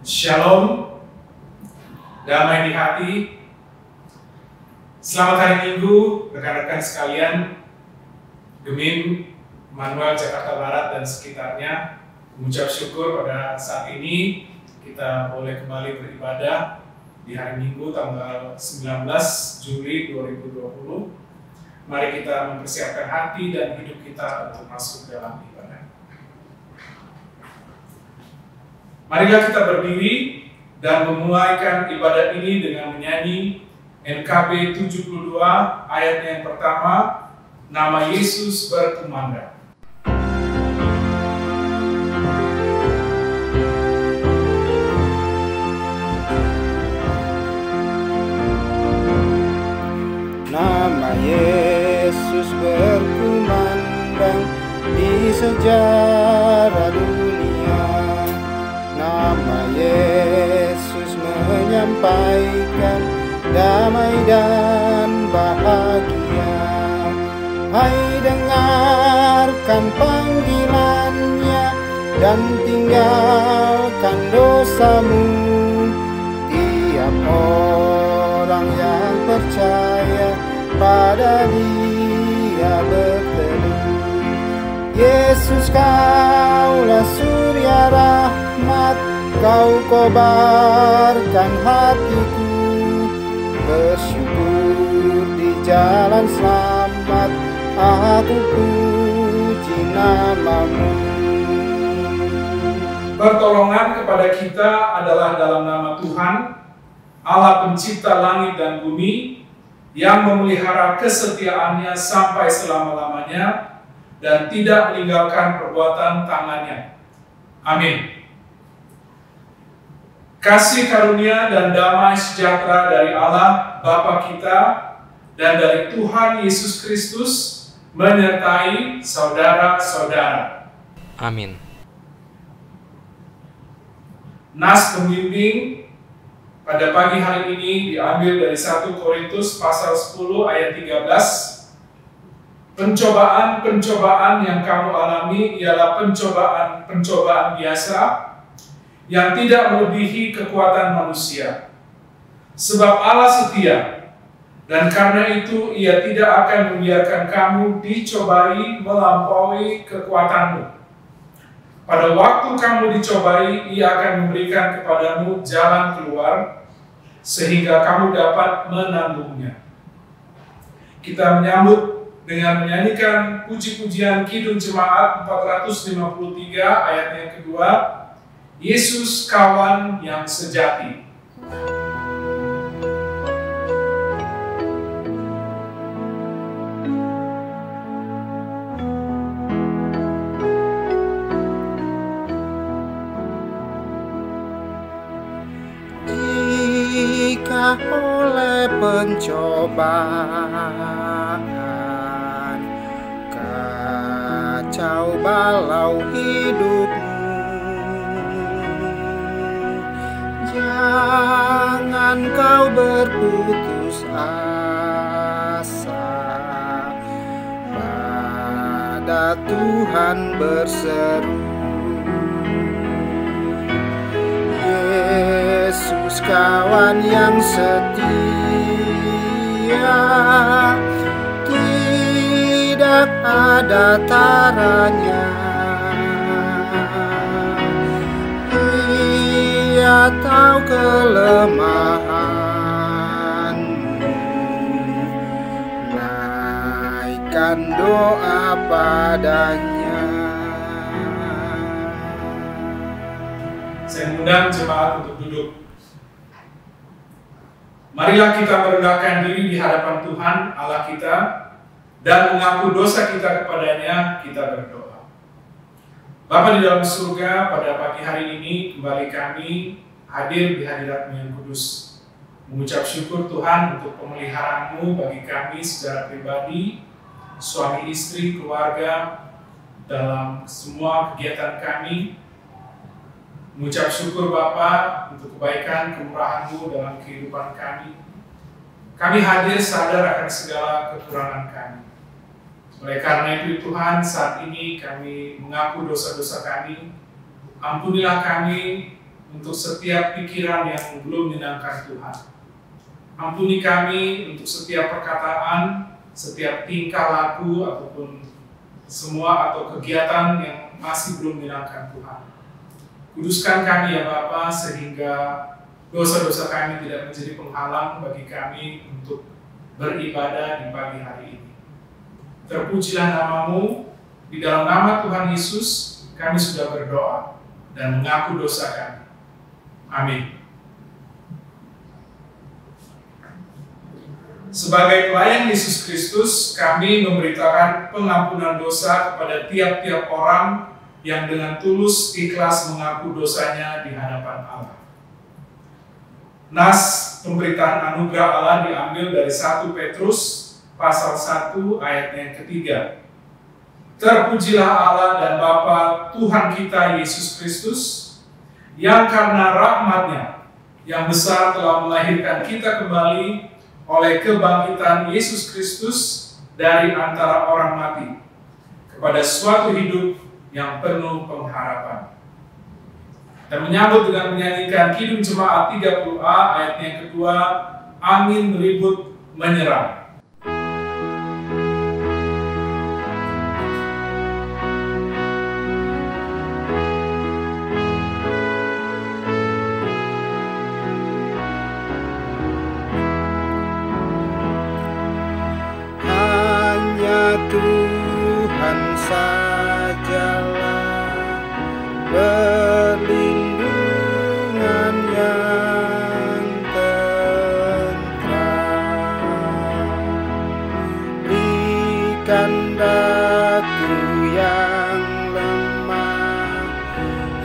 Shalom, damai di hati. Selamat hari Minggu, rekan-rekan sekalian, Gemim, Manuel, Jakarta Barat dan sekitarnya. Mengucap syukur pada saat ini kita boleh kembali beribadah di hari Minggu tanggal 19 Juli 2020. Mari kita mempersiapkan hati dan hidup kita untuk masuk dalam ibadah. Marilah kita berdiri dan memulaikan ibadah ini dengan menyanyi NKB 72 ayat yang pertama, Nama Yesus Berkumandang. Nama Yesus berkumandang di sejarah dunia. Nama Yesus menyampaikan damai dan bahagia. Hai, dengarkan panggilannya dan tinggalkan dosamu. Tiap orang yang percaya pada Dia berteduh. Yesus, Kaulah surya rahmat, Kau kobarkan hatiku. Bersyukur di jalan selamat, aku puji nama-Mu. Pertolongan kepada kita adalah dalam nama Tuhan, Allah pencipta langit dan bumi, yang memelihara kesetiaannya sampai selama-lamanya dan tidak meninggalkan perbuatan tangannya. Amin. Kasih karunia dan damai sejahtera dari Allah Bapa kita dan dari Tuhan Yesus Kristus menyertai saudara-saudara. Amin. Nas pembimbing pada pagi hari ini diambil dari 1 Korintus pasal 10 ayat 13. Pencobaan-pencobaan yang kamu alami ialah pencobaan-pencobaan biasa yang tidak melebihi kekuatan manusia. Sebab Allah setia, dan karena itu Ia tidak akan membiarkan kamu dicobai melampaui kekuatanmu. Pada waktu kamu dicobai, Ia akan memberikan kepadamu jalan keluar, sehingga kamu dapat menanggungnya. Kita menyambut dengan menyanyikan puji-pujian Kidung Jemaat 453 ayat yang kedua, Yesus kawan yang sejati. Jika oleh pencobaan kacau balau hidupmu, jangan kau berputus asa. Pada Tuhan berseru, Yesus kawan yang setia, tidak ada taranya. Ia tahu kelemahanmu, naikkan doa padanya. Saya mengundang jemaat untuk duduk. Marilah kita merendahkan diri di hadapan Tuhan Allah kita dan mengaku dosa kita kepadanya. Kita berdoa. Bapa di dalam surga, pada pagi hari ini kembali kami hadir di hadirat-Mu yang kudus, mengucap syukur Tuhan untuk pemeliharaan-Mu bagi kami secara pribadi, suami istri, keluarga, dalam semua kegiatan kami. Mengucap syukur Bapa untuk kebaikan kemurahan-Mu dalam kehidupan kami. Kami hadir sadar akan segala kekurangan kami. Oleh karena itu Tuhan, saat ini kami mengaku dosa-dosa kami. Ampunilah kami untuk setiap pikiran yang belum menyenangkan Tuhan. Ampuni kami untuk setiap perkataan, setiap tingkah laku, ataupun semua atau kegiatan yang masih belum menyenangkan Tuhan. Kuduskan kami ya Bapa, sehingga dosa-dosa kami tidak menjadi penghalang bagi kami untuk beribadah di pagi hari ini. Terpujilah nama-Mu, di dalam nama Tuhan Yesus kami sudah berdoa dan mengaku dosa kami. Amin. Sebagai pelayan Yesus Kristus, kami memberitakan pengampunan dosa kepada tiap-tiap orang yang dengan tulus ikhlas mengaku dosanya di hadapan Allah. Nas pemberitaan anugerah Allah diambil dari 1 Petrus pasal 1 ayat yang ketiga. Terpujilah Allah dan Bapa Tuhan kita Yesus Kristus, yang karena rahmat-Nya yang besar telah melahirkan kita kembali oleh kebangkitan Yesus Kristus dari antara orang mati kepada suatu hidup yang penuh pengharapan. Dan menyambut dengan menyanyikan Kidung Jemaat 30A ayat yang kedua, angin meribut menyerang. Tuhan sajalah perlindungan yang tentram, berikan daku yang lemah,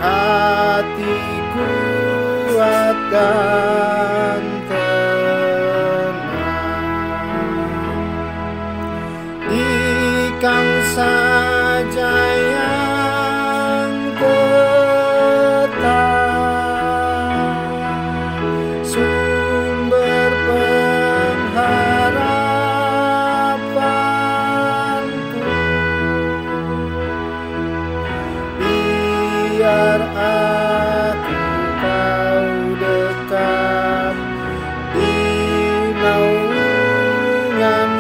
hati kuat dan Kau saja yang tetap, sumber pengharapanku. Biar aku kau dekat di naungan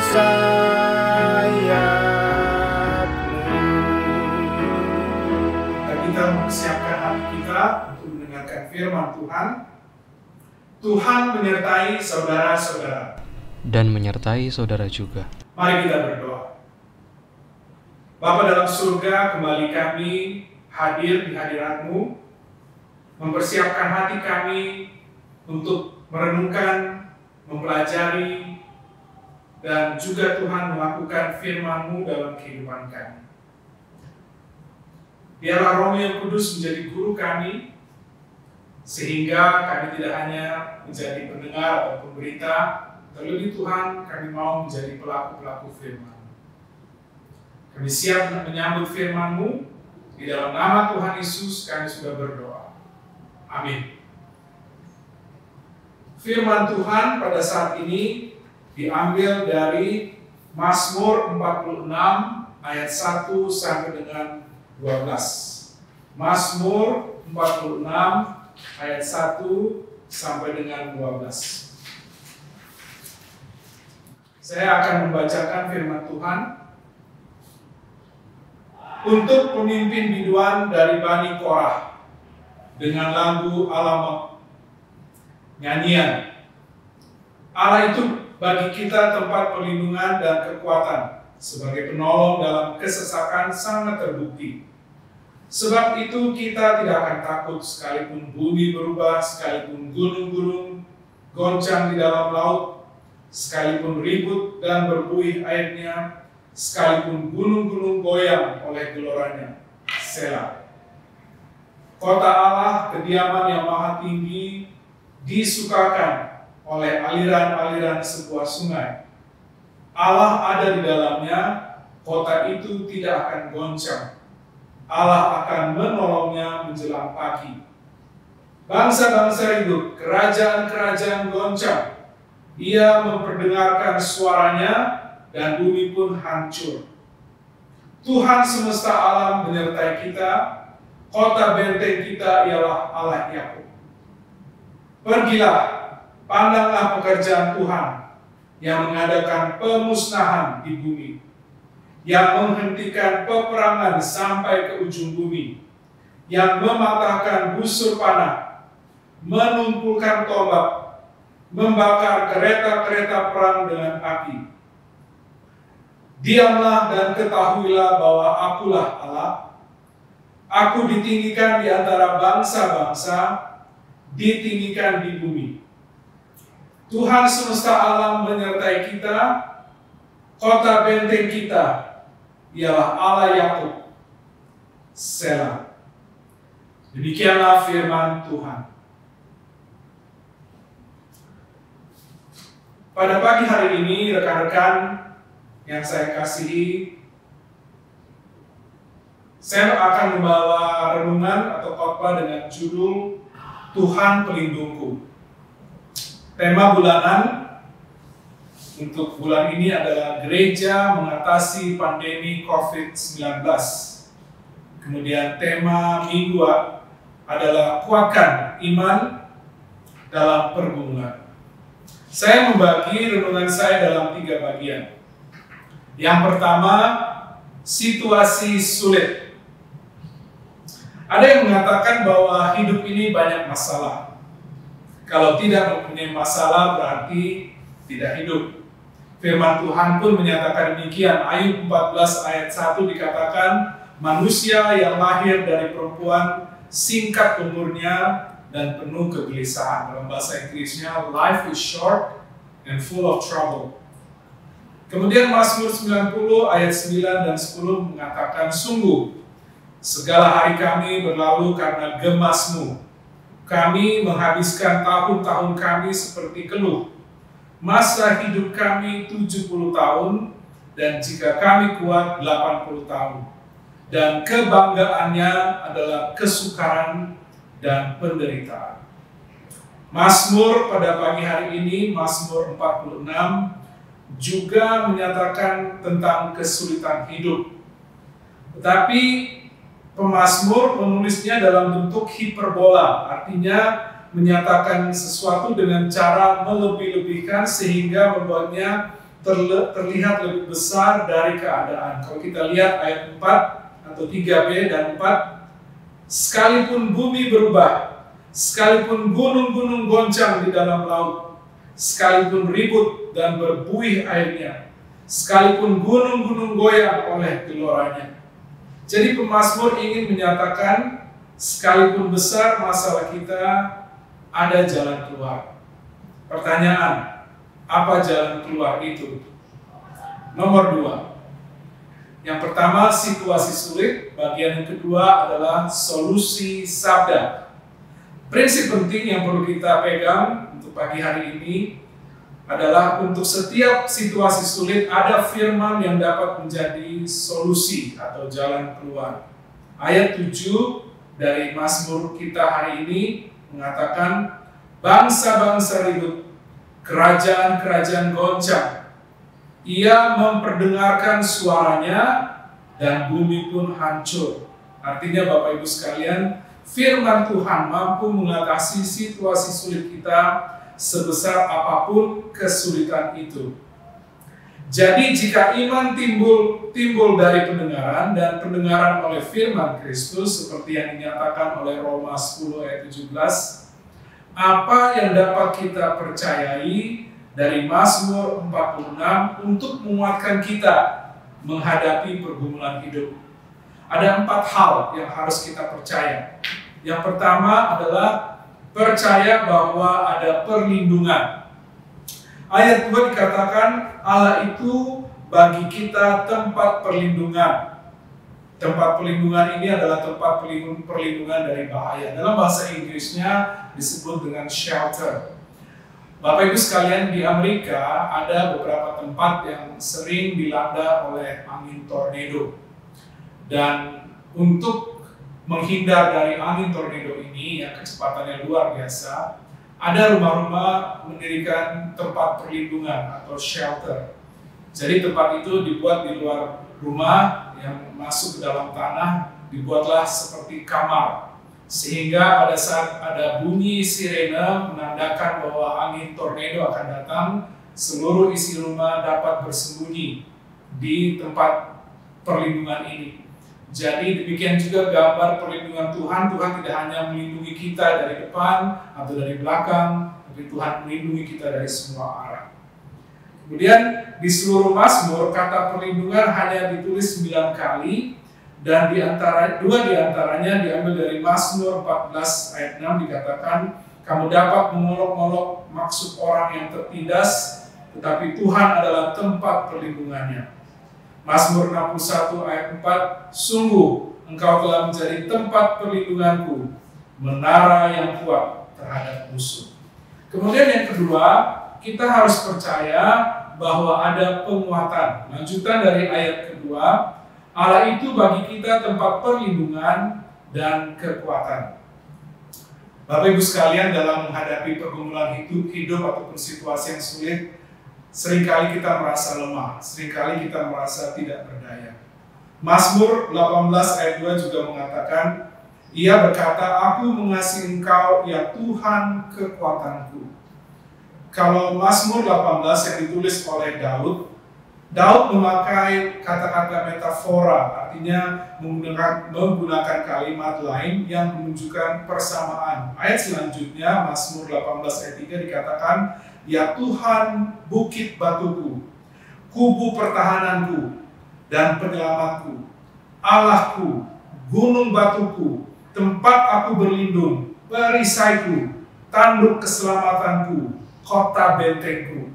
Mempersiapkan hati kita untuk mendengarkan firman Tuhan. Tuhan menyertai saudara-saudara dan menyertai saudara juga. Mari kita berdoa. Bapa dalam surga, kembali kami hadir di hadirat-Mu, mempersiapkan hati kami untuk merenungkan, mempelajari, dan juga Tuhan melakukan firman-Mu dalam kehidupan kami. Biarlah Roh yang Kudus menjadi guru kami, sehingga kami tidak hanya menjadi pendengar atau pemberita, terlebih Tuhan kami mau menjadi pelaku-pelaku firman. Kami siap untuk menyambut firman-Mu, di dalam nama Tuhan Yesus kami sudah berdoa. Amin. Firman Tuhan pada saat ini diambil dari Mazmur 46 ayat 1 sampai dengan 12. Mazmur 46 ayat 1 sampai dengan 12. Saya akan membacakan firman Tuhan. Untuk pemimpin biduan dari Bani Korah dengan lagu alamat nyanyian. Allah itu bagi kita tempat perlindungan dan kekuatan, sebagai penolong dalam kesesakan sangat terbukti. Sebab itu kita tidak akan takut sekalipun bumi berubah, sekalipun gunung-gunung goncang di dalam laut, sekalipun ribut dan berbuih airnya, sekalipun gunung-gunung goyang oleh geloranya. Selah. Kota Allah, kediaman yang maha tinggi, disukakan oleh aliran-aliran sebuah sungai. Allah ada di dalamnya, kota itu tidak akan goncang. Allah akan menolongnya menjelang pagi. Bangsa-bangsa ribut, kerajaan-kerajaan goncang. Ia memperdengarkan suaranya dan bumi pun hancur. Tuhan semesta alam menyertai kita, kota benteng kita ialah Allah Yakub. Pergilah, pandanglah pekerjaan Tuhan yang mengadakan pemusnahan di bumi, yang menghentikan peperangan sampai ke ujung bumi, yang mematahkan busur panah, menumpulkan tombak, membakar kereta-kereta perang dengan api. Diamlah dan ketahuilah bahwa Akulah Allah. Aku ditinggikan di antara bangsa-bangsa, ditinggikan di bumi. Tuhan semesta alam menyertai kita, kota benteng kita ialah Allah Yakub. Selah. Demikianlah firman Tuhan. Pada pagi hari ini, rekan-rekan yang saya kasihi, saya akan membawa renungan atau khotbah dengan judul Tuhan Pelindungku. Tema bulanan untuk bulan ini adalah gereja mengatasi pandemi COVID-19. Kemudian tema minggu adalah kuatkan iman dalam pergumulan. Saya membagi renungan saya dalam 3 bagian. Yang pertama, situasi sulit. Ada yang mengatakan bahwa hidup ini banyak masalah. Kalau tidak mempunyai masalah berarti tidak hidup. Firman Tuhan pun menyatakan demikian. Ayub 14 ayat 1 dikatakan, manusia yang lahir dari perempuan singkat umurnya dan penuh kegelisahan. Dalam bahasa Inggrisnya, life is short and full of trouble. Kemudian Mazmur 90 ayat 9 dan 10 mengatakan, sungguh segala hari kami berlalu karena gemas-Mu. Kami menghabiskan tahun-tahun kami seperti keluh. Masa hidup kami 70 tahun, dan jika kami kuat 80 tahun. Dan kebanggaannya adalah kesukaran dan penderitaan. Mazmur pada pagi hari ini, Mazmur 46, juga menyatakan tentang kesulitan hidup. Tetapi pemazmur menulisnya dalam bentuk hiperbola, artinya menyatakan sesuatu dengan cara melebih-lebihkan sehingga membuatnya terlihat lebih besar dari keadaan. Kalau kita lihat ayat 4 atau 3b dan 4, sekalipun bumi berubah, sekalipun gunung-gunung goncang di dalam laut, sekalipun ribut dan berbuih airnya, sekalipun gunung-gunung goyang oleh geloranya. Jadi pemazmur ingin menyatakan, sekalipun besar masalah kita, ada jalan keluar. Pertanyaan, apa jalan keluar itu? Nomor 2. Yang pertama, situasi sulit. Bagian yang kedua adalah solusi sabda. Prinsip penting yang perlu kita pegang untuk pagi hari ini adalah untuk setiap situasi sulit ada firman yang dapat menjadi solusi atau jalan keluar. Ayat 7 dari Mazmur kita hari ini mengatakan, bangsa-bangsa ribut, kerajaan-kerajaan goncang. Ia memperdengarkan suaranya dan bumi pun hancur. Artinya Bapak Ibu sekalian, firman Tuhan mampu mengatasi situasi sulit kita sebesar apapun kesulitan itu. Jadi jika iman timbul dari pendengaran, dan pendengaran oleh firman Kristus seperti yang dinyatakan oleh Roma 10 ayat 17, apa yang dapat kita percayai dari Mazmur 46 untuk menguatkan kita menghadapi pergumulan hidup? Ada 4 hal yang harus kita percaya. Yang pertama adalah percaya bahwa ada perlindungan. Ayat 2 dikatakan Allah itu bagi kita tempat perlindungan. Tempat perlindungan ini adalah tempat perlindungan dari bahaya. Dalam bahasa Inggrisnya disebut dengan shelter. Bapak Ibu sekalian, di Amerika ada beberapa tempat yang sering dilanda oleh angin tornado. Dan untuk menghindar dari angin tornado ini yang kecepatannya luar biasa, ada rumah-rumah mendirikan tempat perlindungan atau shelter. Jadi tempat itu dibuat di luar rumah yang masuk ke dalam tanah, dibuatlah seperti kamar. Sehingga pada saat ada bunyi sirene menandakan bahwa angin tornado akan datang, seluruh isi rumah dapat bersembunyi di tempat perlindungan ini. Jadi demikian juga gambar perlindungan Tuhan. Tuhan tidak hanya melindungi kita dari depan atau dari belakang, tapi Tuhan melindungi kita dari semua arah. Kemudian di seluruh Mazmur kata perlindungan hanya ditulis 9 kali, dan dua diantaranya diambil dari Mazmur 14 ayat 6 dikatakan, kamu dapat mengolok-olok maksud orang yang tertindas, tetapi Tuhan adalah tempat perlindungannya. Mazmur 61 ayat 4, sungguh engkau telah menjadi tempat perlindunganku, menara yang kuat terhadap musuh. Kemudian yang kedua, kita harus percaya bahwa ada penguatan. Lanjutan dari ayat kedua, Allah itu bagi kita tempat perlindungan dan kekuatan. Bapak Ibu sekalian, dalam menghadapi pergumulan hidup ataupun situasi yang sulit, seringkali kita merasa lemah, seringkali kita merasa tidak berdaya. Mazmur 18 ayat 2 juga mengatakan, ia berkata, aku mengasihi engkau ya Tuhan kekuatanku. Kalau Mazmur 18 yang ditulis oleh Daud memakai kata-kata metafora, artinya menggunakan kalimat lain yang menunjukkan persamaan. Ayat selanjutnya, Mazmur 18 ayat 3 dikatakan, ya Tuhan bukit batuku, kubu pertahananku dan penyelamatku, Allahku, gunung batuku, tempat aku berlindung, perisaiku, tanduk keselamatanku, kota bentengku.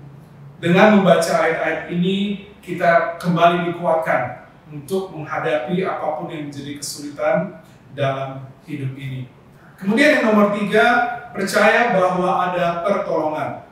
Dengan membaca ayat-ayat ini, kita kembali dikuatkan untuk menghadapi apapun yang menjadi kesulitan dalam hidup ini. Kemudian yang nomor 3, percaya bahwa ada pertolongan.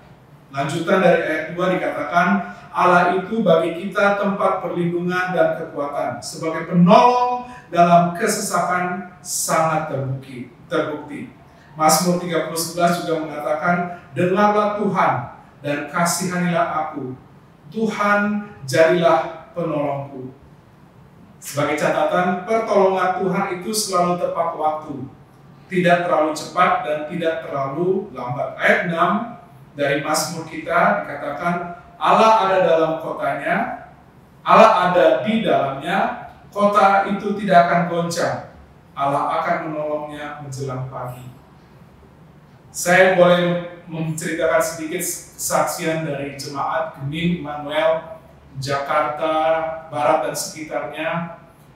Lanjutan dari ayat 2 dikatakan, Allah itu bagi kita tempat perlindungan dan kekuatan. Sebagai penolong dalam kesesakan sangat terbukti. Mazmur 30:11 juga mengatakan, dengarlah Tuhan dan kasihanilah aku. Tuhan jadilah penolongku. Sebagai catatan, pertolongan Tuhan itu selalu tepat waktu. Tidak terlalu cepat dan tidak terlalu lambat. Ayat 6 dari Mazmur kita dikatakan, Allah ada dalam kotanya, Allah ada di dalamnya, kota itu tidak akan goncang, Allah akan menolongnya menjelang pagi. Saya boleh menceritakan sedikit kesaksian dari jemaat Gemin Immanuel Jakarta Barat dan sekitarnya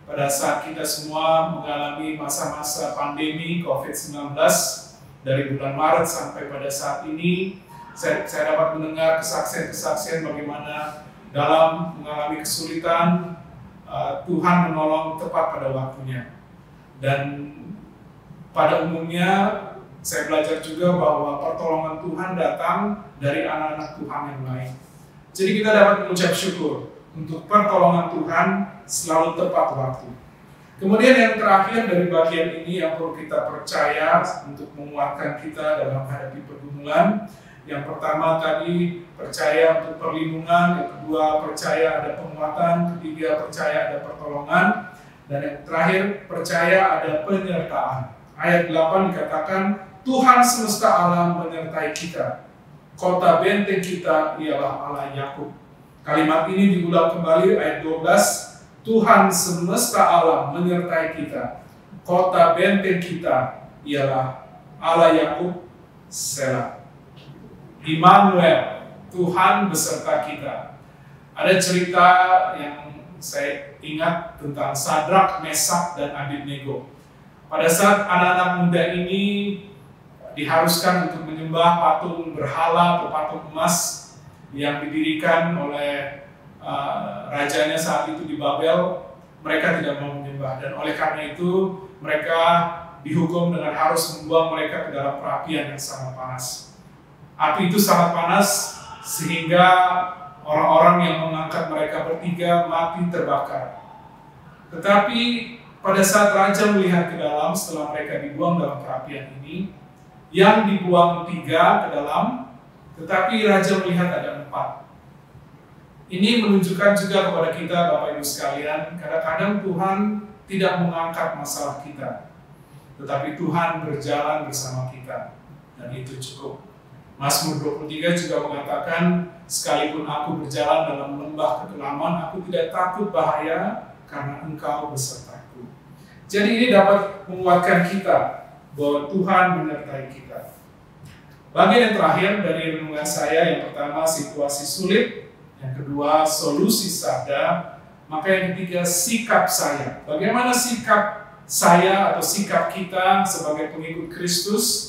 pada saat kita semua mengalami masa-masa pandemi COVID-19 dari bulan Maret sampai pada saat ini. Saya dapat mendengar kesaksian-kesaksian bagaimana dalam mengalami kesulitan Tuhan menolong tepat pada waktunya. Dan pada umumnya saya belajar juga bahwa pertolongan Tuhan datang dari anak-anak Tuhan yang lain. Jadi kita dapat mengucap syukur untuk pertolongan Tuhan selalu tepat waktu. Kemudian yang terakhir dari bagian ini yang perlu kita percaya untuk menguatkan kita dalam menghadapi pergumulan. Yang pertama tadi percaya untuk perlindungan, yang kedua percaya ada penguatan, ketiga percaya ada pertolongan, dan yang terakhir percaya ada penyertaan. Ayat 8 dikatakan, Tuhan semesta alam menyertai kita. Kota benteng kita ialah Allah Yakub. Kalimat ini diulang kembali ayat 12. Tuhan semesta alam menyertai kita. Kota benteng kita ialah Allah Yakub. Selah. Immanuel, Tuhan beserta kita. Ada cerita yang saya ingat tentang Sadrak, Mesak, dan Abednego. Pada saat anak-anak muda ini diharuskan untuk menyembah patung berhala atau patung emas yang didirikan oleh rajanya saat itu di Babel, mereka tidak mau menyembah, dan oleh karena itu mereka dihukum dengan harus membuang mereka ke dalam perapian yang sangat panas. Api itu sangat panas sehingga orang-orang yang mengangkat mereka bertiga mati terbakar. Tetapi pada saat raja melihat ke dalam setelah mereka dibuang dalam perapian ini, yang dibuang 3 ke dalam, tetapi raja melihat ada 4. Ini menunjukkan juga kepada kita, Bapak Ibu sekalian, kadang-kadang Tuhan tidak mengangkat masalah kita. tetapi Tuhan berjalan bersama kita, dan itu cukup. Mazmur 23 juga mengatakan, sekalipun aku berjalan dalam lembah kekelaman, aku tidak takut bahaya karena Engkau besertaku. Jadi ini dapat menguatkan kita bahwa Tuhan menyertai kita. Bagian yang terakhir dari renungan saya, yang pertama situasi sulit, yang kedua solusi sabda, maka yang ketiga sikap saya. Bagaimana sikap saya atau sikap kita sebagai pengikut Kristus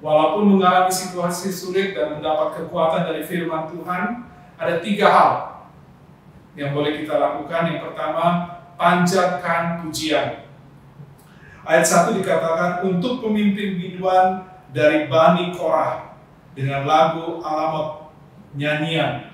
walaupun mengalami situasi sulit dan mendapat kekuatan dari firman Tuhan? Ada 3 hal yang boleh kita lakukan. Yang pertama, panjatkan pujian. Ayat 1 dikatakan, untuk pemimpin biduan dari Bani Korah dengan lagu alamat nyanyian.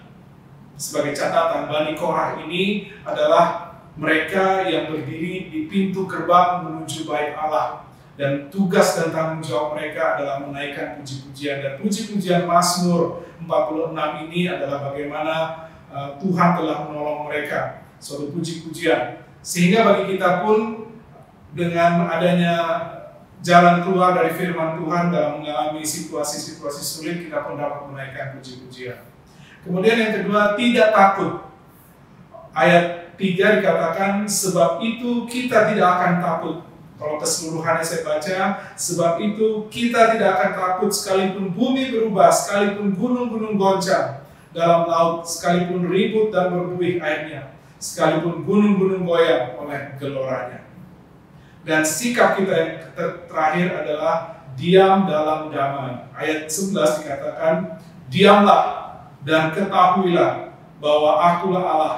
Sebagai catatan, Bani Korah ini adalah mereka yang berdiri di pintu gerbang menuju bait Allah. Dan tugas dan tanggung jawab mereka adalah menaikkan puji-pujian. Dan puji-pujian Mazmur 46 ini adalah bagaimana Tuhan telah menolong mereka. Suatu puji-pujian. Sehingga bagi kita pun dengan adanya jalan keluar dari firman Tuhan dalam mengalami situasi-situasi sulit, kita pun dapat menaikkan puji-pujian. Kemudian yang kedua, tidak takut. Ayat 3 dikatakan, sebab itu kita tidak akan takut. Kalau keseluruhannya saya baca, sebab itu kita tidak akan takut sekalipun bumi berubah, sekalipun gunung-gunung goncang dalam laut, sekalipun ribut dan berbuih airnya, sekalipun gunung-gunung goyang oleh geloranya. Dan sikap kita yang terakhir adalah diam dalam damai. Ayat 11 dikatakan, diamlah dan ketahuilah bahwa akulah Allah,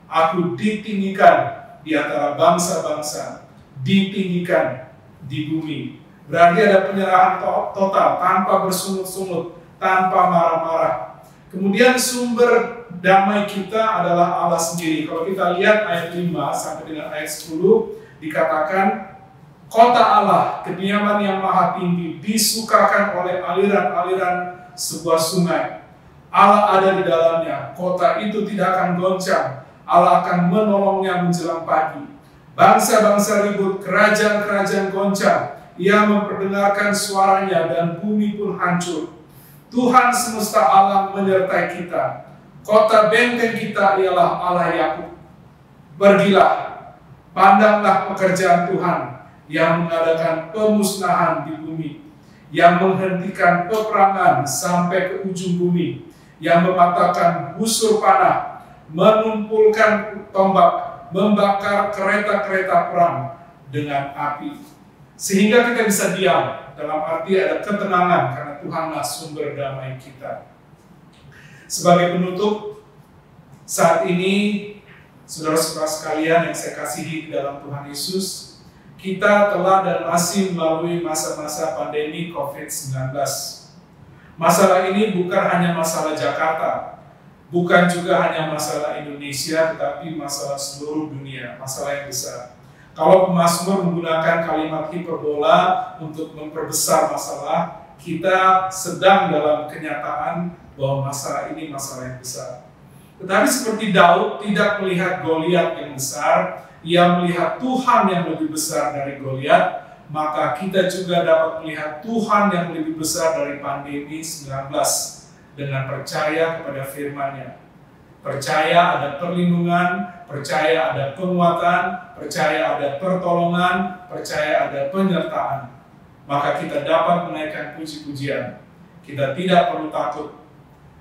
aku ditinggikan di antara bangsa-bangsa, ditinggikan di bumi. Berarti ada penyerahan total, tanpa bersungut-sungut, tanpa marah-marah. Kemudian sumber damai kita adalah Allah sendiri. Kalau kita lihat ayat 5 sampai dengan ayat 10, dikatakan, kota Allah, kediaman yang maha tinggi, disukakan oleh aliran-aliran sebuah sungai. Allah ada di dalamnya, kota itu tidak akan goncang, Allah akan menolongnya menjelang pagi. Bangsa-bangsa ribut, kerajaan-kerajaan goncang, ia memperdengarkan suaranya dan bumi pun hancur. Tuhan semesta alam menyertai kita. Kota benteng kita ialah Allah Yakub. Pergilah, pandanglah pekerjaan Tuhan yang mengadakan pemusnahan di bumi, yang menghentikan peperangan sampai ke ujung bumi, yang mematahkan busur panah, menumpulkan tombak, membakar kereta-kereta perang dengan api. Sehingga kita bisa diam, dalam arti ada ketenangan karena Tuhanlah sumber damai kita. Sebagai penutup, saat ini saudara-saudara sekalian yang saya kasihi di dalam Tuhan Yesus, kita telah dan masih melalui masa-masa pandemi COVID-19. Masalah ini bukan hanya masalah Jakarta, bukan juga hanya masalah Indonesia, tetapi masalah seluruh dunia, masalah yang besar. Kalau pemazmur menggunakan kalimat hiperbola untuk memperbesar masalah, kita sedang dalam kenyataan bahwa masalah ini masalah yang besar. Tetapi seperti Daud tidak melihat Goliat yang besar, ia melihat Tuhan yang lebih besar dari Goliat, maka kita juga dapat melihat Tuhan yang lebih besar dari pandemi 19 dengan percaya kepada firman-Nya. Percaya ada perlindungan, percaya ada penguatan, percaya ada pertolongan, percaya ada penyertaan. Maka kita dapat menaikkan puji-pujian. Kita tidak perlu takut.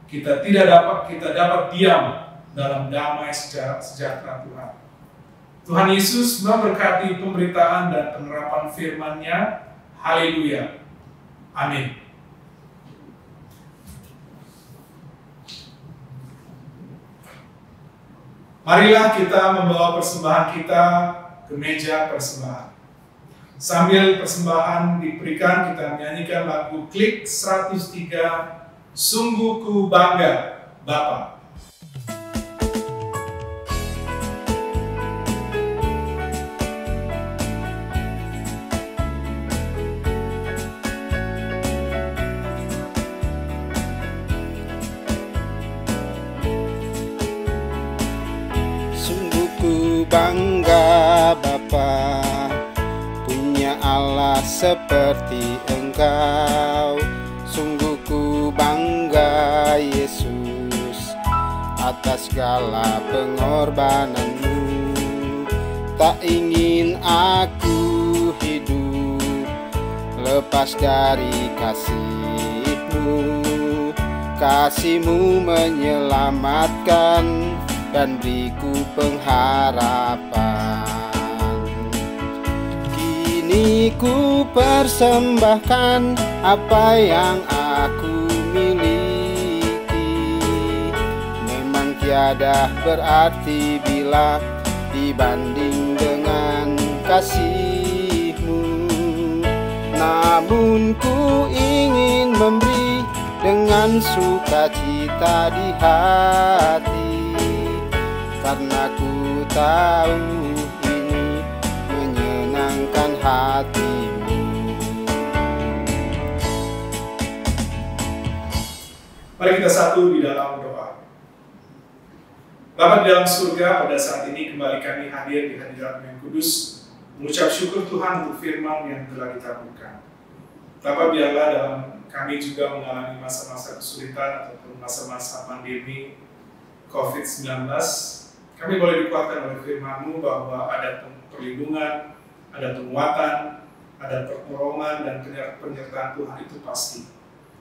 Kita dapat diam dalam damai sejahtera Tuhan. Tuhan Yesus memberkati pemberitaan dan penerapan firman-Nya. Haleluya. Amin. Marilah kita membawa persembahan kita ke meja persembahan. Sambil persembahan diberikan, kita menyanyikan lagu Klik 103, Sungguh Ku Bangga Bapa. Bangga Bapa punya Allah seperti Engkau. Sungguh ku bangga Yesus atas segala pengorbananmu. Tak ingin aku hidup lepas dari kasih-Mu. Kasih-Mu menyelamatkan dan beriku pengharapan. Kini ku persembahkan apa yang aku miliki. Memang tiada berarti bila dibanding dengan kasih-Mu. Namun ku ingin memberi dengan sukacita di hati, karena ku tahu ini menyenangkan hati-Mu. Mari kita satu di dalam doa. Bapa di dalam surga, pada saat ini kembali kami hadir di hadirat Yang Kudus, mengucap syukur Tuhan untuk firman yang telah ditaburkan. Bapa, biarlah dalam kami juga mengalami masa-masa kesulitan ataupun masa-masa pandemi COVID-19, kami boleh dikuatkan oleh firman-Mu bahwa ada perlindungan, ada penguatan, ada pertolongan dan penyertaan Tuhan itu pasti.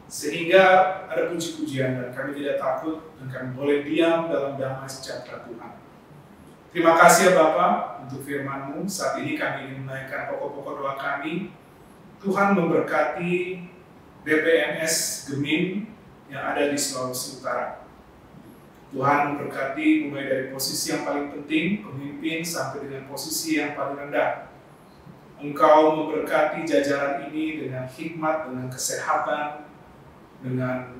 Sehingga ada puji-pujian dan kami tidak takut dan kami boleh diam dalam damai sejahtera Tuhan. Terima kasih ya Bapa untuk firman-Mu. Saat ini kami ingin menaikkan pokok-pokok doa kami. Tuhan memberkati BPMS Gemim yang ada di Sulawesi Utara. Tuhan memberkati mulai dari posisi yang paling penting, pemimpin, sampai dengan posisi yang paling rendah. Engkau memberkati jajaran ini dengan hikmat, dengan kesehatan, dengan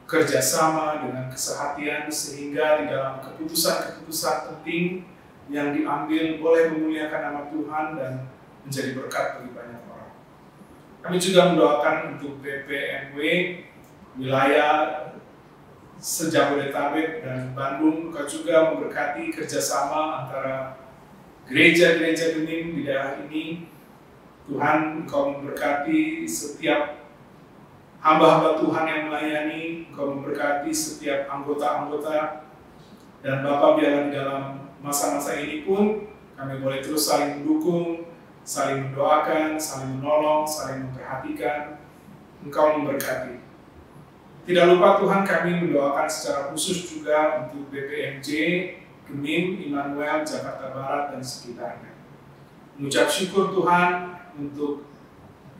kerjasama, dengan kesehatian, sehingga di dalam keputusan-keputusan penting yang diambil boleh memuliakan nama Tuhan dan menjadi berkat bagi banyak orang. Kami juga mendoakan untuk BPMW wilayah Jabodetabek dan Bandung. Engkau juga memberkati kerjasama antara gereja-gereja Gemim di daerah ini. Tuhan, Engkau memberkati setiap hamba-hamba Tuhan yang melayani. Engkau memberkati setiap anggota-anggota. Dan Bapa, biarlah di dalam masa-masa ini pun kami boleh terus saling mendukung, saling mendoakan, saling menolong, saling memperhatikan. Engkau memberkati. Tidak lupa Tuhan, kami mendoakan secara khusus juga untuk BPMJ, Gemim, Immanuel, Jakarta Barat, dan sekitarnya. Mengucap syukur Tuhan untuk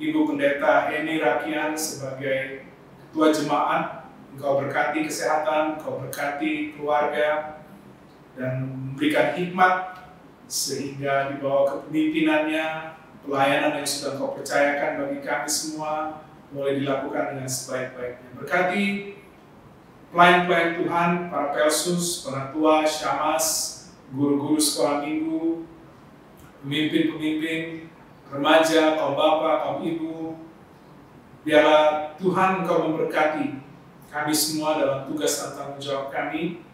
Ibu Pendeta Heni Rakian sebagai Ketua Jemaat. Engkau berkati kesehatan, Engkau berkati keluarga, dan memberikan hikmat sehingga di bawah kepemimpinannya, pelayanan yang sudah Engkau percayakan bagi kami semua boleh dilakukan dengan sebaik-baiknya. Berkati pelayan-pelayan Tuhan, para pelsus, penatua, syamas, guru-guru sekolah minggu, pemimpin-pemimpin, remaja, kaum bapak, kaum ibu. Biarlah Tuhan Engkau memberkati kami semua dalam tugas dan tanggung jawab kami.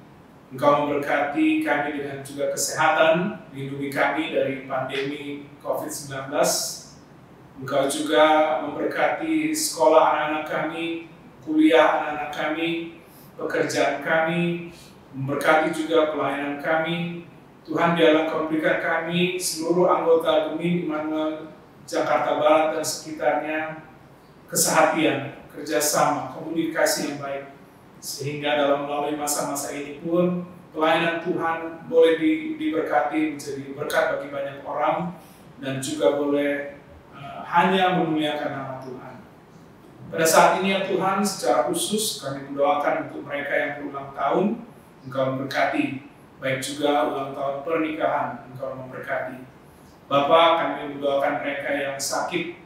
Engkau memberkati kami dengan juga kesehatan, lindungi kami dari pandemi COVID-19. Engkau juga memberkati sekolah anak-anak kami, kuliah anak-anak kami, pekerjaan kami, memberkati juga pelayanan kami. Tuhan, biarlah Engkau berikan kami seluruh anggota Gemim Immanuel Jakarta Barat dan sekitarnya kesehatan, kerjasama, komunikasi yang baik, sehingga dalam melalui masa-masa ini pun pelayanan Tuhan boleh diberkati menjadi berkat bagi banyak orang dan juga boleh hanya memuliakan nama Tuhan. Pada saat ini ya Tuhan, secara khusus kami mendoakan untuk mereka yang berulang tahun, Engkau memberkati, baik juga ulang tahun pernikahan, Engkau memberkati. Bapa, kami mendoakan mereka yang sakit,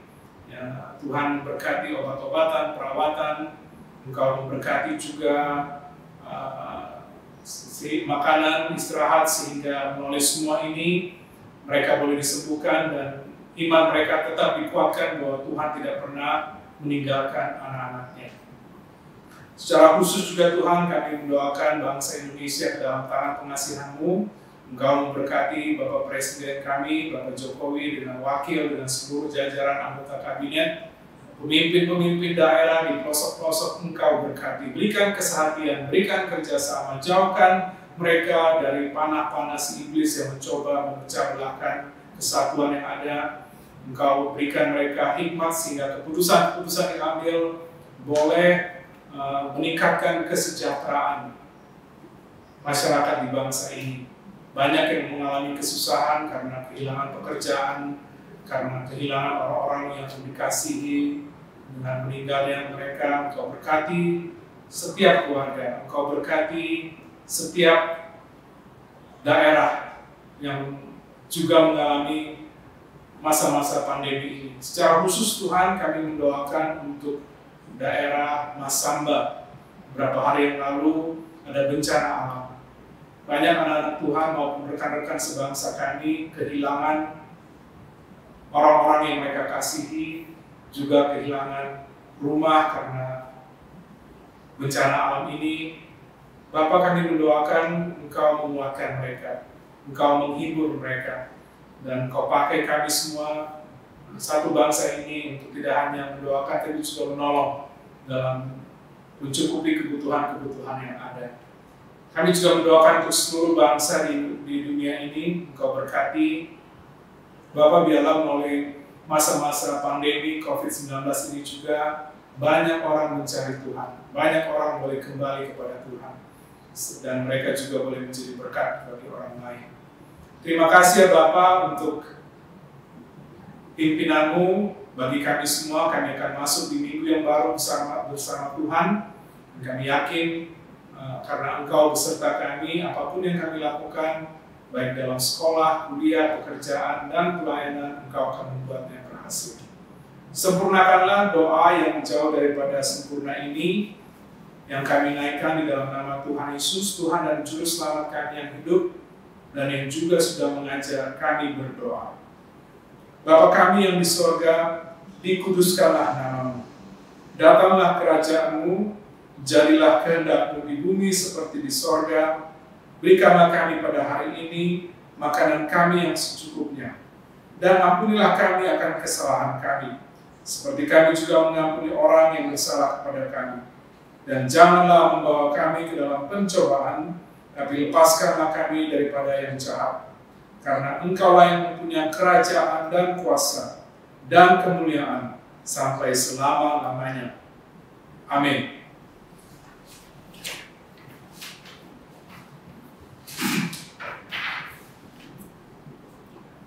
ya, Tuhan berkati obat-obatan, perawatan, Engkau memberkati juga makanan, istirahat, sehingga melalui semua ini mereka boleh disembuhkan dan iman mereka tetap dikuatkan bahwa Tuhan tidak pernah meninggalkan anak-anaknya. Secara khusus juga Tuhan, kami mendoakan bangsa Indonesia ke dalam tangan pengasihan-Mu. Engkau memberkati Bapak Presiden kami, Bapak Jokowi dengan wakil, dengan seluruh jajaran anggota kabinet, pemimpin-pemimpin daerah di pelosok-pelosok Engkau berkati. Berikan kesehatian, berikan kerjasama, jauhkan mereka dari panah-panah si iblis yang mencoba memecah belahkan kesatuan yang ada. Engkau berikan mereka hikmat sehingga keputusan-keputusan yang diambil boleh meningkatkan kesejahteraan masyarakat di bangsa ini. Banyak yang mengalami kesusahan karena kehilangan pekerjaan, karena kehilangan orang-orang yang dikasihi dengan meninggalnya mereka. Engkau berkati setiap keluarga, Engkau berkati setiap daerah yang juga mengalami masa-masa pandemi ini. Secara khusus Tuhan, kami mendoakan untuk daerah Masamba. Beberapa hari yang lalu ada bencana alam. Banyak anak-anak Tuhan maupun rekan-rekan sebangsa kami kehilangan orang-orang yang mereka kasihi, juga kehilangan rumah karena bencana alam ini. Bapa, kami mendoakan Engkau menguatkan mereka, Engkau menghibur mereka, dan Engkau pakai kami semua satu bangsa ini untuk tidak hanya mendoakan, tapi juga menolong dalam mencukupi kebutuhan-kebutuhan yang ada. Kami juga mendoakan untuk seluruh bangsa di dunia ini. Engkau berkati Bapak, biarlah melalui masa-masa pandemi COVID-19 ini juga banyak orang mencari Tuhan, banyak orang boleh kembali kepada Tuhan, dan mereka juga boleh menjadi berkat bagi orang lain. Terima kasih ya Bapak untuk pimpinan-Mu. Bagi kami semua, kami akan masuk di minggu yang baru bersama Tuhan. Kami yakin karena Engkau beserta kami, apapun yang kami lakukan, baik dalam sekolah, kuliah, pekerjaan, dan pelayanan, Engkau akan membuatnya berhasil. Sempurnakanlah doa yang jauh daripada sempurna ini, yang kami naikkan di dalam nama Tuhan Yesus, Tuhan dan Juru Selamat kami yang hidup, dan yang juga sudah mengajar kami berdoa. Bapa kami yang di sorga, dikuduskanlah nama-Mu. Datanglah kerajaan-Mu, jadilah kehendak-Mu di bumi seperti di sorga. Berikanlah kami pada hari ini makanan kami yang secukupnya. Dan ampunilah kami akan kesalahan kami, seperti kami juga mengampuni orang yang bersalah kepada kami. Dan janganlah membawa kami ke dalam pencobaan, tapi lepaskanlah kami daripada yang jahat. Karena Engkaulah yang mempunyai kerajaan dan kuasa dan kemuliaan sampai selama-lamanya. Amin.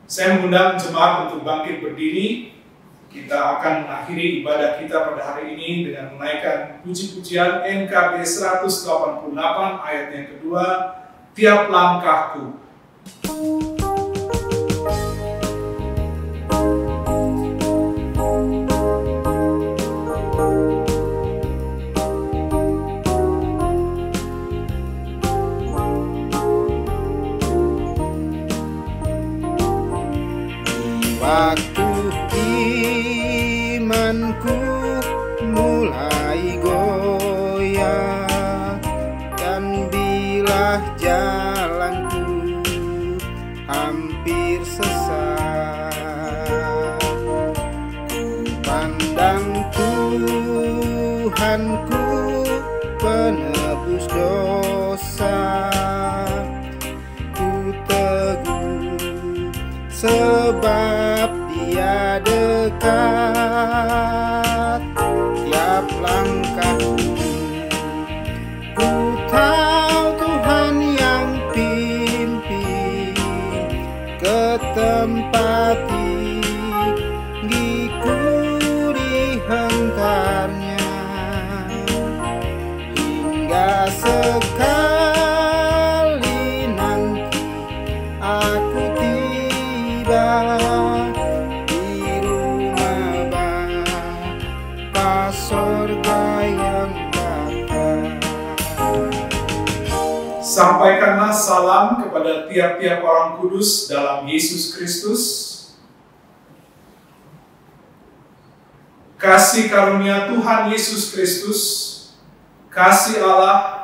Saya mengundang jemaat untuk bangkit berdiri. Kita akan mengakhiri ibadah kita pada hari ini dengan menaikkan puji-pujian NKB 188 ayat yang kedua, Tiap Langkahku. Waktu imanku mulai goyah, dan bila jalanku hampir sesat, pandang Tuhanku penebus dosa, ku teguh sebab Dia dekat. Tiap langkahku, ku tahu Tuhan yang pimpin ke tempat tinggiku dihantarnya, hingga sekali nanti aku tiba di rumah Bapa sorga yang bakal. Sampaikanlah salam kepada tiap-tiap orang kudus dalam Yesus Kristus. Kasih karunia Tuhan Yesus Kristus, kasih Allah,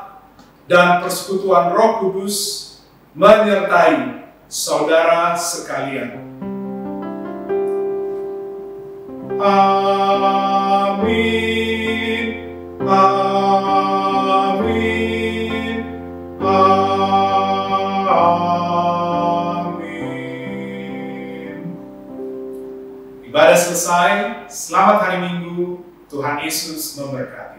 dan persekutuan Roh Kudus menyertai saudara sekalian. Amin. Amin. Amin. Ibadah selesai. Selamat hari Minggu. Tuhan Yesus memberkati.